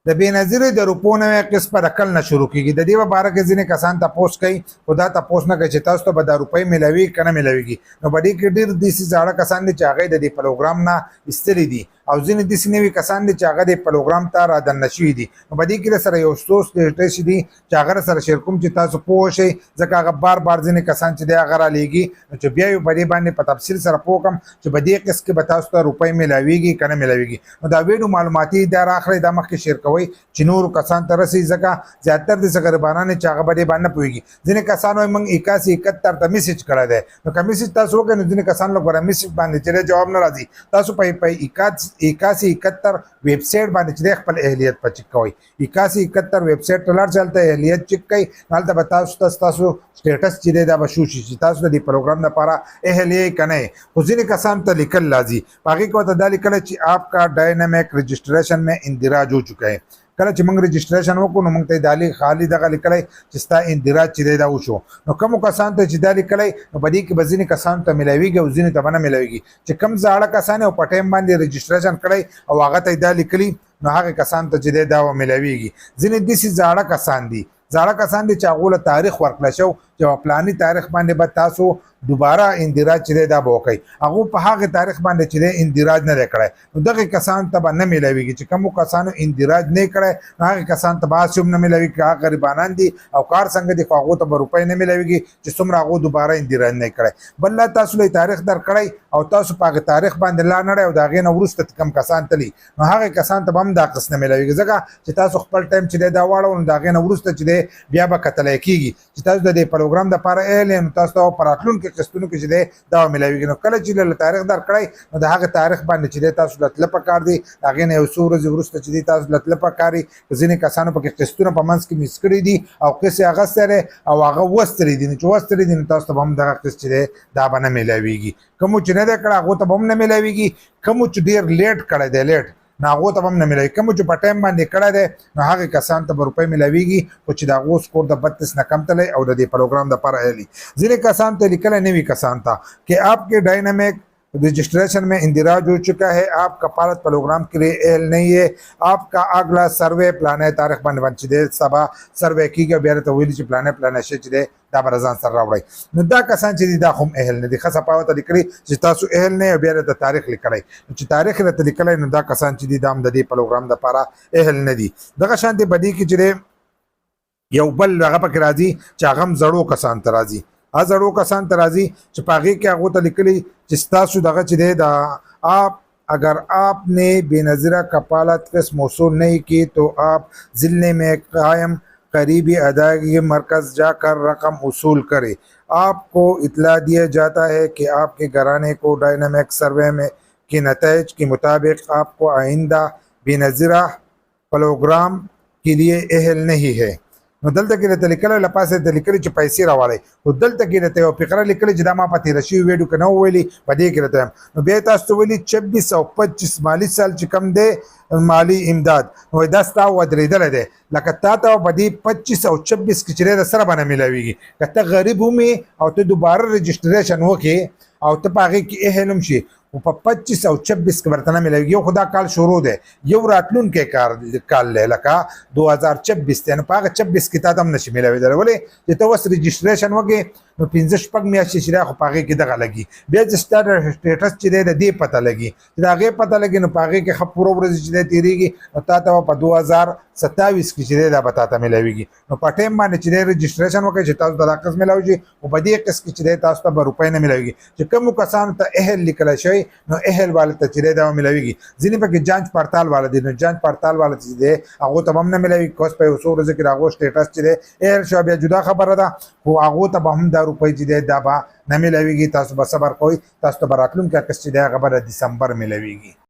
د بېنظیرې د روپو نوی قسط په کل نه شروع کیږي. د دې په باره کې ځینې کسان تپوس کوي خو دا تپوس نه کوي چې تاسو ته به دا روپۍ میلاوي که نه میلاویږي. نو په دې کې ډېر داسې زاړه کسان دي چې هغه د دې پروګرام نه ایستلي دي او ځینې داسې نوي کسان دي چې هغه د پروګرام ته رادننه شوي دي. نو په دې کې سره یو څو سټیټسي دي چې هغه سره شیر کوم چې تاسو پوه شئ، ځکه هغه بار بار ځینې کسان چې دی هغه رالیږي نو چې بیا یې په دې باندې په تفصیل سره پوه کړم چې په دې قسط کې به تاسو ته روپۍ میلاویږي که نه میلاویږي. نو دا ویډیو معلوماتي دا راخلئ، دا مخکې شیر کوئ چې نورو کسان ته رسي، ځکه زیاتر داسې غریبانان چې هغه په دې باندې نه پوهېږي. ځینې کسان وایي موږ 8171 ته میسج کړی دی، نو که میسج تاسو وکړئ نو ځینې کسان لپاره میسج باندې چې جواب نه راځي، تاسو په 8171 ویب سایټ باندې چې خپل اهلیت په چک کوئ. 8171 ویب سایټ ته لاړ شئ، هلته اهلیت چک کوئ، هلته به تاسو سټیټس چې دی دا به شو شي چې تاسو د دې پروګرام لپاره اهل یې که نه یې. خو ځینې کسان ته لیکل راځي، په هغې کې ورته دا لیکلی چې آپ کا ڈائنامک رجسٹریشن میں اندراج ہو چکا ہے. کله چې موږ رجسټریشن وکړو نو موږ ته دا خالي دغه لیکلی چې ستا اندراج چې دی دا وشو. نو کومو کسانو ته چې دا لیکلی نو په دې کې به ځینې کسانو ته میلاویږي او ځینې ته به نه میلاویږي. چې کوم زاړه کسان او په ټایم باندې رجسټریشن کړی او هغه ته دا لیکلي نو هغه کسانو ته چې دی دا میلاویږي. ځینې داسې زاړه کسان دي چې هغو له تاریخ ورکړه شو چې په پلاني تاریخ باندې به تاسو دوباره اندراج چې دی دا به وکئ، هغو په هغې تاریخ باندې چې دی اندراج نه دی کړی نو دغې کسانو ته به نه میلاویږي. چې کومو کسانو اندراج نه یې کړی نو هغې کسانو ته به هسې هم نه میلاویږي که هغه غریبانان دي او کار څنګه دي خو هغو ته به روپۍ نه میلاویږي چې څومره هغو دوباره اندراج نه یې کړی. بل لا تاسو له تاریخ درکړی او تاسو په هغې تاریخ باندې لا نړی او د هغې نه وروسته کوم کسان تلي نو هغې کسانو ته به هم دا قسط نه میلاویږي، ځکه چې تاسو خپل ټایم چې دی دا واړو نو د هغې نه وروسته چې دی بیا به کتلی کېږي چې تاسو د دې پروګرام دپاره اهل یې نو تاسو ته په راتلونکي قسطونو کې چې دی دا میلاویږي. نو کله چې له تاریخ درکړی نو د هغه تاریخ باندې چې دی تاسو له تله پکار دی، د هغې نه یو څو ورځې وروسته چې دی تاسو له تله پکار دي. ځینې کسانو پکې قسطونه په منځ کې میس کړي دي او قسط یې اخیستی دی او هغه وستلی دي، نو چې وستلی دي نو تاسو ته به هم دغه قسط چې دی دا به نه میلاویږي. کومو چې نه دی کړی هغو ته به هم نه میلاویږي، کومو چې ډېر لیټ کړی دی لیټ نو هغو ته به هم نه میلاوي. کومو چې په ټایم باندې کړی دی نو هغې کسانو ته به روپۍ میلاویږي خو چې د هغو سکور د 32 نه کم تلی او د دې پروګرام دپاره اهلي. ځینې کسانو ته لیکلی نوي کسانو ته کہ آپ کے ڈائنامک رجسٹریشن میں اندراج ہو چکا ہے، آپ کفالت پروگرام کے لیے اہل نہیں ہے، آپ کا اگلا سروے پلانې تاریخ باندې چې دی سبا سروے کېږي بیا راته ویلي چې پلانې شی چې دی دا به ځان سره راوړئ. نو دا کسان چې دي دا خو هم اهل نه دي، ښه صفا ورته لیکلي چې تاسو اهل نه یې او بیا راته تاریخ لیکلی نو چې تاریخ یې راته لیکلی نو دا کسان چې دي دا هم د دې پروګرام دپاره اهل نه دي. دغه شانتې په دې کې چې دی یو بل هغه پکې راځي چې هغه هم زړو کسانو ته راځي. زړو کسان ته راځي چې په هغې کې هغو ته لیکلي چې ستاسو دغه چې دی دا آپ اگر آپ نے بے نظیرہ کفالت قسط موصول نہیں کی تو آپ ضلع میں قائم قریبی ادائیگی مرکز جا کر رقم وصول کرے. آپ کو اطلاع دیا جاتا ہے کہ آپ کے گھرانے کو ڈائنامک سروے میں کے نتائج کے مطابق آپ کو آئندہ بے نظیرہ پروگرام کے لیے اہل نہیں ہے. نو دلته کې راته لیکلی له پاسه ته لیکلي چې پیسې راوړئ، خو دلته کې راته یو فقره لیکلې چې دا ما په تېره شوي ویډیو کې نه وویلي، په دې کې راته نو بیا یې تاسو ته ویلي 26 او 25 مالي سال چې کوم دی مالي امداد نو دا ستا ودرېدلی دی، لکه تا ته په دې 25 او 26 کې چې دی د سره به نه میلاویږي. که ته غریب هم او ته دوباره رجسټریشن وکړې او ته په هغې کې اهل هم شي خو په 25 او 26 کې ورته نه میلاویږي. یو خو دا کال شروع دی، یو راتلونکی کال دی لکه 2026 دی، نو په هغه 26 کې تا ته هم نشي میلاوېدلی. ولې چې ته اوس رجسټریشن وکړې نو 5-6 میاشتې چې دی خو په هغې کې دغه لګي. بیا چې ستا سټیټس چې دی د دې پته لګي چې د هغې پته لګي نو په هغې کې ښه پوره ورځې چې دی تېرېږي نو تا ته به په 2027 کې چې دی دا به تا ته میلاویږي. نو په ټایم باندې چې دی رجسټریشن وکړئ چې تاسو ته دا قسط میلاو شي خو په دې قسط کې چې دی تاسو ته به روپۍ نه میلاویږي. چې کومو کسانو ته اهل لیکلی شوی نو اهل والا ته چې دی دا میلاویږي. ځینې پکې جانچ پړتال والا دي، نو جانچ پړتال والا چې دی هغو ته به هم نه میلاویږي. اوس په یو څو ورځو کې د هغو سټیټس چې دی اهل شو بیا جدا خبره ده، خو هغو ته به هم دا روپۍ چې دی دا به نه میلاویږي. تاسو به صبر کوئ، تاسو ته به راتلونکی قسط چې دی هغه به د دسمبر میلاویږي.